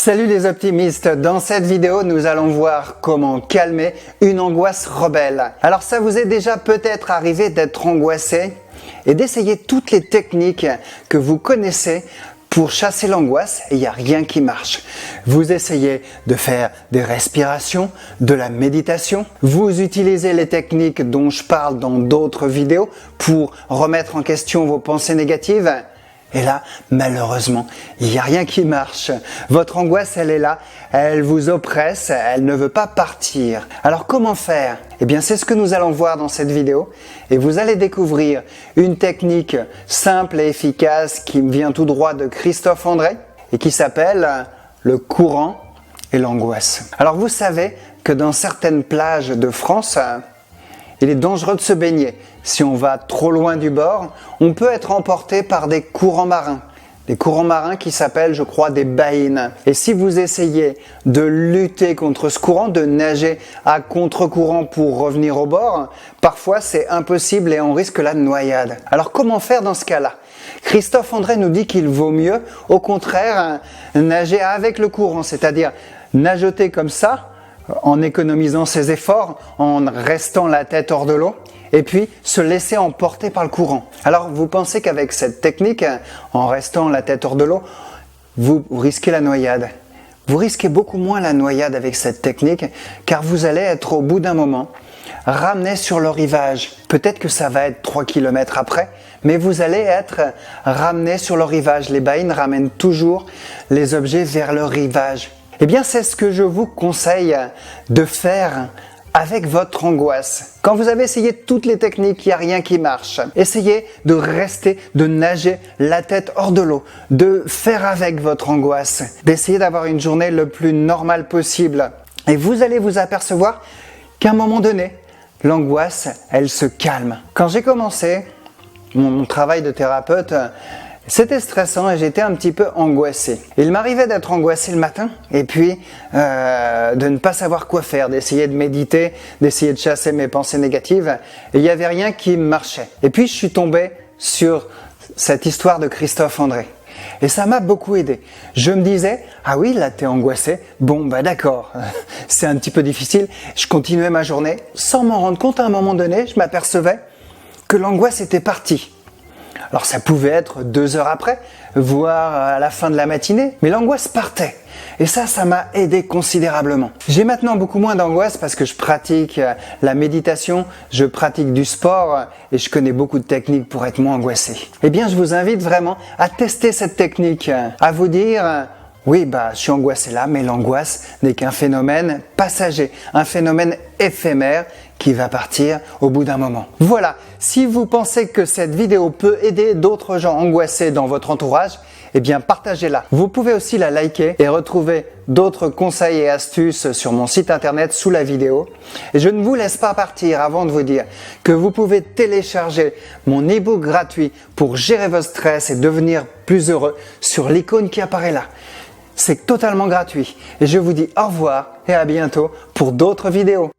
Salut les optimistes, dans cette vidéo nous allons voir comment calmer une angoisse rebelle. Alors ça vous est déjà peut-être arrivé d'être angoissé et d'essayer toutes les techniques que vous connaissez pour chasser l'angoisse et il n'y a rien qui marche. Vous essayez de faire des respirations, de la méditation, vous utilisez les techniques dont je parle dans d'autres vidéos pour remettre en question vos pensées négatives. Et là, malheureusement, il n'y a rien qui marche. Votre angoisse, elle est là, elle vous oppresse, elle ne veut pas partir. Alors comment faire? Eh bien, c'est ce que nous allons voir dans cette vidéo. Et vous allez découvrir une technique simple et efficace qui vient tout droit de Christophe André et qui s'appelle le courant et l'angoisse. Alors vous savez que dans certaines plages de France, il est dangereux de se baigner. Si on va trop loin du bord, on peut être emporté par des courants marins. Des courants marins qui s'appellent, je crois, des baïnes. Et si vous essayez de lutter contre ce courant, de nager à contre-courant pour revenir au bord, parfois c'est impossible et on risque la noyade. Alors comment faire dans ce cas-là? Christophe André nous dit qu'il vaut mieux, au contraire, nager avec le courant, c'est-à-dire nageoter comme ça, en économisant ses efforts, en restant la tête hors de l'eau, et puis se laisser emporter par le courant. Alors vous pensez qu'avec cette technique, en restant la tête hors de l'eau, vous risquez la noyade. Vous risquez beaucoup moins la noyade avec cette technique, car vous allez être au bout d'un moment ramené sur le rivage. Peut-être que ça va être 3 km après, mais vous allez être ramené sur le rivage. Les baïnes ramènent toujours les objets vers le rivage. Eh bien, c'est ce que je vous conseille de faire avec votre angoisse. Quand vous avez essayé toutes les techniques, il n'y a rien qui marche. Essayez de rester, de nager la tête hors de l'eau, de faire avec votre angoisse, d'essayer d'avoir une journée le plus normale possible. Et vous allez vous apercevoir qu'à un moment donné, l'angoisse, elle se calme. Quand j'ai commencé mon travail de thérapeute, c'était stressant et j'étais un petit peu angoissé. Il m'arrivait d'être angoissé le matin et puis de ne pas savoir quoi faire, d'essayer de méditer, d'essayer de chasser mes pensées négatives et il n'y avait rien qui marchait. Et puis je suis tombé sur cette histoire de Christophe André. Et ça m'a beaucoup aidé. Je me disais, ah oui, là t'es angoissé, bon bah d'accord, c'est un petit peu difficile. Je continuais ma journée sans m'en rendre compte. À un moment donné, je m'apercevais que l'angoisse était partie. Alors ça pouvait être 2 heures après, voire à la fin de la matinée, mais l'angoisse partait. Et ça m'a aidé considérablement. J'ai maintenant beaucoup moins d'angoisse parce que je pratique la méditation, je pratique du sport et je connais beaucoup de techniques pour être moins angoissé. Eh bien, je vous invite vraiment à tester cette technique, à vous dire, oui, je suis angoissé là, mais l'angoisse n'est qu'un phénomène passager, un phénomène éphémère qui va partir au bout d'un moment. Voilà, si vous pensez que cette vidéo peut aider d'autres gens angoissés dans votre entourage, eh bien partagez-la. Vous pouvez aussi la liker et retrouver d'autres conseils et astuces sur mon site internet sous la vidéo. Et je ne vous laisse pas partir avant de vous dire que vous pouvez télécharger mon e-book gratuit pour gérer votre stress et devenir plus heureux sur l'icône qui apparaît là. C'est totalement gratuit. Et je vous dis au revoir et à bientôt pour d'autres vidéos.